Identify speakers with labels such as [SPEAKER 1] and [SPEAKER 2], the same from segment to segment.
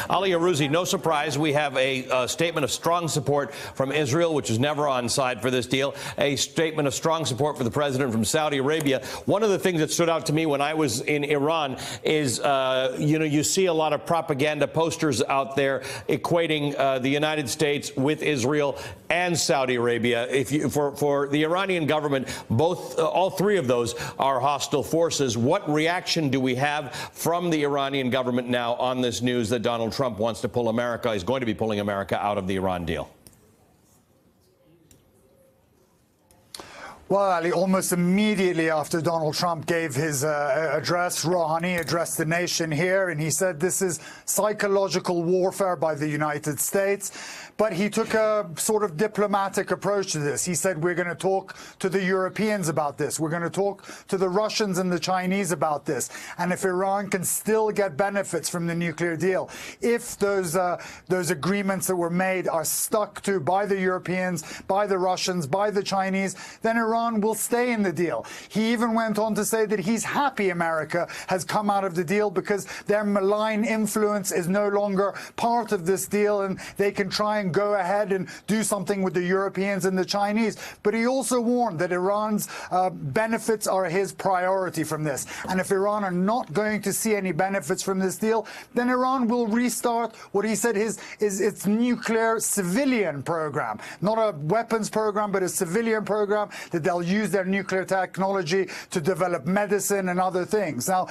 [SPEAKER 1] Ali Arouzi, no surprise, we have a statement of strong support from Israel, which is never on side for this deal, a statement of strong support for the president from Saudi Arabia. One of the things that stood out to me when I was in Iran is, you see a lot of propaganda posters out there equating the United States with Israel and Saudi Arabia. For the Iranian government, all three of those are hostile forces. What reaction do we have from the Iranian government now on this news that Donald Trump wants to pull America, is going to be pulling America out of the Iran deal?
[SPEAKER 2] Well, Ali, almost immediately after Donald Trump gave his address, Rouhani addressed the nation here, and he said this is psychological warfare by the United States. But he took a sort of diplomatic approach to this. He said, we're going to talk to the Europeans about this. We're going to talk to the Russians and the Chinese about this. And if Iran can still get benefits from the nuclear deal, if those agreements that were made are stuck to by the Europeans, by the Russians, by the Chinese, then Iran will stay in the deal. He even went on to say that he's happy America has come out of the deal because their malign influence is no longer part of this deal, and they can try and go ahead and do something with the Europeans and the Chinese. But he also warned that Iran's benefits are his priority from this. And if Iran are not going to see any benefits from this deal, then Iran will restart what he said is its nuclear civilian program. Not a weapons program, but a civilian program that they'll use their nuclear technology to develop medicine and other things. Now,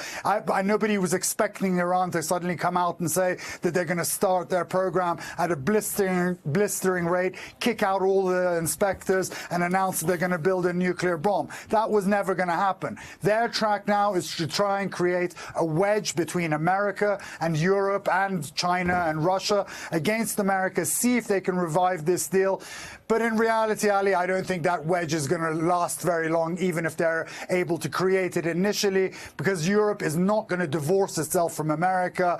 [SPEAKER 2] nobody was expecting Iran to suddenly come out and say that they're going to start their program at a blistering rate, kick out all the inspectors, and announce that they're going to build a nuclear bomb. That was never going to happen. Their track now is to try and create a wedge between America and Europe and China and Russia against America, see if they can revive this deal. But in reality, Ali, I don't think that wedge is going to last very long, even if they're able to create it initially, because Europe is not going to divorce itself from America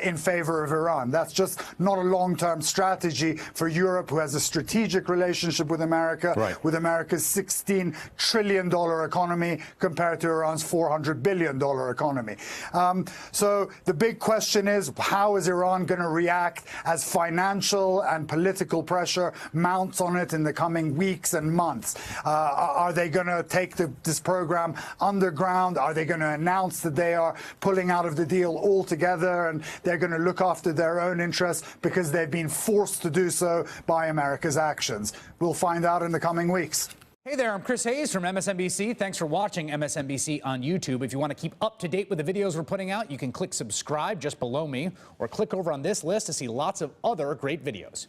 [SPEAKER 2] in favor of Iran. That's just not a long-term strategy for Europe, who has a strategic relationship with America, right, with America's $16 trillion economy compared to Iran's $400 billion economy. So the big question is, how is Iran going to react as financial and political pressure mounts on it in the coming weeks and months? Are they going to take this program underground? Are they going to announce that they are pulling out of the deal altogether and they're going to look after their own interests because they've been forced to do so by America's actions? We'll find out in the coming weeks.
[SPEAKER 3] Hey there, I'm Chris Hayes from MSNBC. Thanks for watching MSNBC on YouTube. If you want to keep up to date with the videos we're putting out, you can click subscribe just below me, or click over on this list to see lots of other great videos.